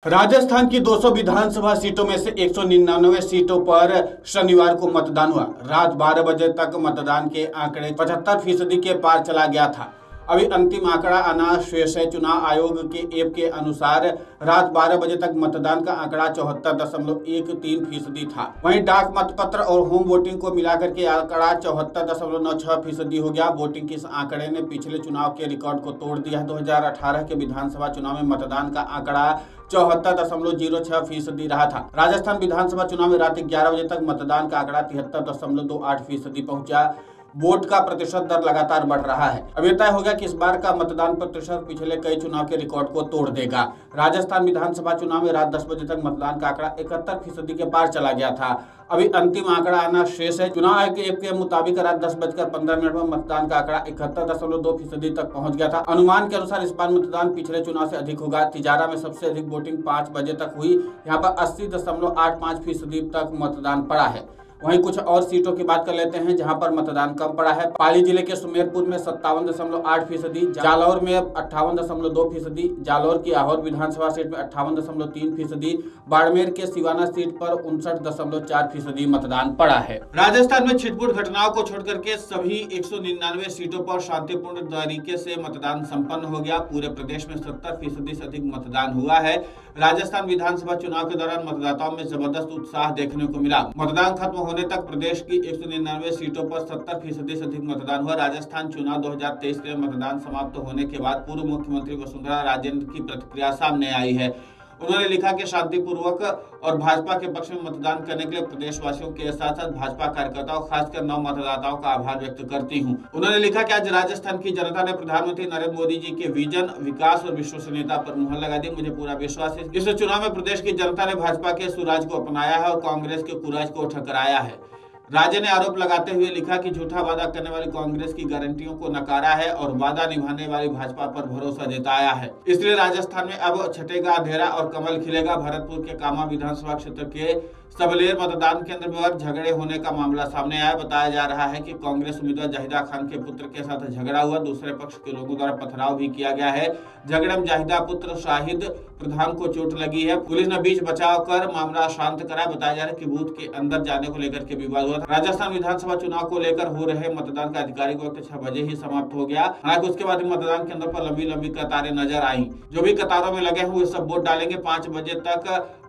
राजस्थान की 200 विधानसभा सीटों में से 199 सीटों पर शनिवार को मतदान हुआ। रात 12 बजे तक मतदान के आंकड़े 75% के पार चला गया था। अभी अंतिम आंकड़ा आना शेष है। चुनाव आयोग के ऐप के अनुसार रात 12 बजे तक मतदान का आंकड़ा 74.13% था। वहीं डाक मतपत्र और होम वोटिंग को मिलाकर के आंकड़ा 74.96% हो गया। वोटिंग के इस आंकड़े ने पिछले चुनाव के रिकॉर्ड को तोड़ दिया है। 2018 के विधानसभा चुनाव में मतदान का आंकड़ा 74.06% रहा था। राजस्थान विधानसभा चुनाव में रात 11 बजे तक मतदान का आंकड़ा 73.28% पहुंचा। वोट का प्रतिशत दर लगातार बढ़ रहा है। अब यह तय हो गया कि इस बार का मतदान प्रतिशत पिछले कई चुनाव के रिकॉर्ड को तोड़ देगा। राजस्थान विधानसभा चुनाव में रात 10 बजे तक मतदान का आंकड़ा 71% के पार चला गया था। अभी अंतिम आंकड़ा आना शेष है। चुनाव आयोग के ऐप के मुताबिक रात 10:15 में मतदान का आंकड़ा 71.2% तक पहुंच गया था। अनुमान के अनुसार इस बार मतदान पिछले चुनाव से अधिक होगा। तिजारा में सबसे अधिक वोटिंग 5 बजे तक हुई। यहाँ पर 80.85% तक मतदान पड़ा है। वहीं कुछ और सीटों की बात कर लेते हैं जहां पर मतदान कम पड़ा है। पाली जिले के सुमेरपुर में 57.8%, जालौर में 58.2%, जालौर की आहोर विधानसभा सीट में 58.3%, बाड़मेर के सिवाना सीट पर 59.4% मतदान पड़ा है। राजस्थान में छिटपुट घटनाओं को छोड़कर के सभी 199 सीटों पर शांतिपूर्ण तरीके से मतदान संपन्न हो गया। पूरे प्रदेश में 70% से अधिक मतदान हुआ है। राजस्थान विधानसभा चुनाव के दौरान मतदाताओं में जबरदस्त उत्साह देखने को मिला। मतदान खत्म होने तक प्रदेश की 199 सीटों पर 70% से अधिक मतदान हुआ। राजस्थान चुनाव 2023 के मतदान समाप्त होने के बाद पूर्व मुख्यमंत्री वसुंधरा राजे की प्रतिक्रिया सामने आई है। उन्होंने लिखा कि शांतिपूर्वक और भाजपा के पक्ष में मतदान करने के लिए प्रदेशवासियों के साथ साथ भाजपा कार्यकर्ताओं खासकर नव मतदाताओं का आभार व्यक्त करती हूं। उन्होंने लिखा कि आज राजस्थान की जनता ने प्रधानमंत्री नरेंद्र मोदी जी के विजन, विकास और विश्वसनीयता पर मुहर लगा दी। मुझे पूरा विश्वास है इस चुनाव में प्रदेश की जनता ने भाजपा के सुराज को अपनाया है और कांग्रेस के कुराज को ठकराया है। राजे ने आरोप लगाते हुए लिखा कि झूठा वादा करने वाली कांग्रेस की गारंटियों को नकारा है और वादा निभाने वाली भाजपा पर भरोसा जताया है। इसलिए राजस्थान में अब छटेगा अंधेरा और कमल खिलेगा। भरतपुर के कामा विधानसभा क्षेत्र के सबलेर मतदान केंद्र पर झगड़े होने का मामला सामने आया। बताया जा रहा है कि कांग्रेस उम्मीदवार जाहिदा खान के पुत्र के साथ झगड़ा हुआ। दूसरे पक्ष के लोगों द्वारा पथराव भी किया गया है। झगड़े में जाहिदा पुत्र शाहिद प्रधान को चोट लगी है। पुलिस ने बीच बचाव कर मामला शांत कराया। बताया जा रहा है कि बूथ के अंदर जाने को लेकर के विवाद हुआ था। राजस्थान विधानसभा चुनाव को लेकर हो रहे मतदान का आधिकारिक वक्त 6 बजे ही समाप्त हो गया। हालांकि उसके बाद मतदान केंद्र पर लंबी लंबी कतारें नजर आई। जो भी कतारों में लगे हुए सब वोट डालेंगे। 5 बजे तक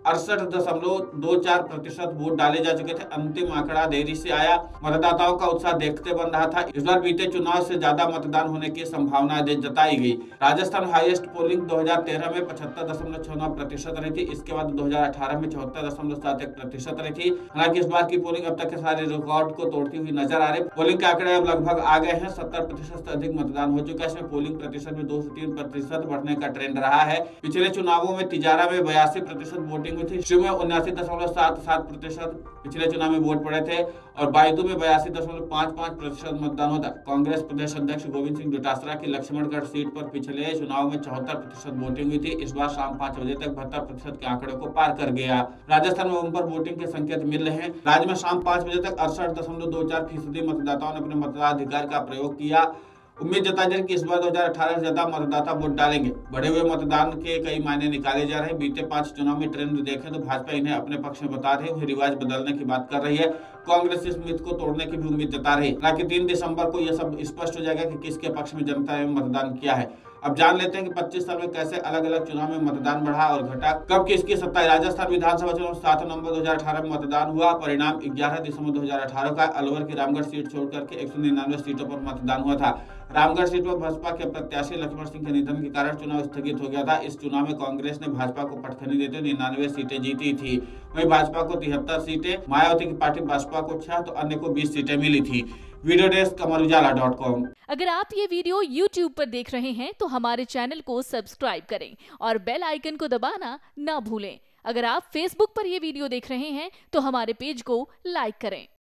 68.24% वोट डाले जा चुके थे। अंतिम आंकड़ा देरी से आया। मतदाताओं का उत्साह देखते बन रहा था। इस बार बीते चुनाव से ज्यादा मतदान होने की संभावना जताई गई। राजस्थान हाईएस्ट पोलिंग 2013 में 75.69% रही थी। इसके बाद 2018 में 74.71% रही थी। हालांकि इस बार की पोलिंग अब तक के सारे रिकॉर्ड को तोड़ती हुई नजर आ रही। पोलिंग के आंकड़े अब लगभग आ गए हैं। 70% से अधिक मतदान हो चुका है। इसमें पोलिंग प्रतिशत में 2 से 3% बढ़ने का ट्रेंड रहा है। पिछले चुनावों में तिजारा में 82% वोटिंग थी। शिव में 79.77% पिछले चुनाव में वोट पड़े थे और बायदू में 82.55% मतदान होता। कांग्रेस प्रदेश अध्यक्ष गोविंद सिंह डोटासरा की लक्ष्मणगढ़ सीट पर पिछले चुनाव में 74% वोटिंग हुई थी। इस बार शाम 5 बजे तक 72% के आंकड़े को पार कर गया। राजस्थान में बम्पर वोटिंग के संकेत मिल रहे हैं। राज्य में शाम 5 बजे तक 68.24% मतदाताओं ने अपने मताधिकार का प्रयोग किया। उम्मीद जताई जा रही कि इस बार 2018 से ज्यादा मतदाता वोट डालेंगे। बढ़े हुए मतदान के कई मायने निकाले जा रहे हैं। बीते 5 चुनाव में ट्रेंड देखें तो भाजपा इन्हें अपने पक्ष में बता रही है, रिवाज बदलने की बात कर रही है। कांग्रेस इस मिथ को तोड़ने की भी उम्मीद जता रही है। हालांकि 3 दिसंबर को यह सब स्पष्ट हो जाएगा कि किसके पक्ष में जनता ने मतदान किया है। अब जान लेते हैं कि 25 साल में कैसे अलग अलग चुनाव में मतदान बढ़ा और घटा, कब किसकी सत्ता है। राजस्थान विधानसभा चुनाव 7 नवंबर 2018 में मतदान हुआ। परिणाम 11 दिसंबर 2018 का। अलवर की रामगढ़ सीट छोड़कर के 199 सीटों पर मतदान हुआ था। रामगढ़ सीट पर भाजपा के प्रत्याशी लक्ष्मण सिंह के निधन के कारण चुनाव स्थगित हो गया था। इस चुनाव में कांग्रेस ने भाजपा को पटखनी देते हुए 99 सीटें जीती थी। वहीं भाजपा को 73 सीटें, मायावती की पार्टी बसपा को 6 तो अन्य को 20 सीटें मिली थी। Video desk amarujala.com। अगर आप ये वीडियो YouTube पर देख रहे हैं तो हमारे चैनल को सब्सक्राइब करें और बेल आइकन को दबाना ना भूलें। अगर आप Facebook पर ये वीडियो देख रहे हैं तो हमारे पेज को लाइक करें।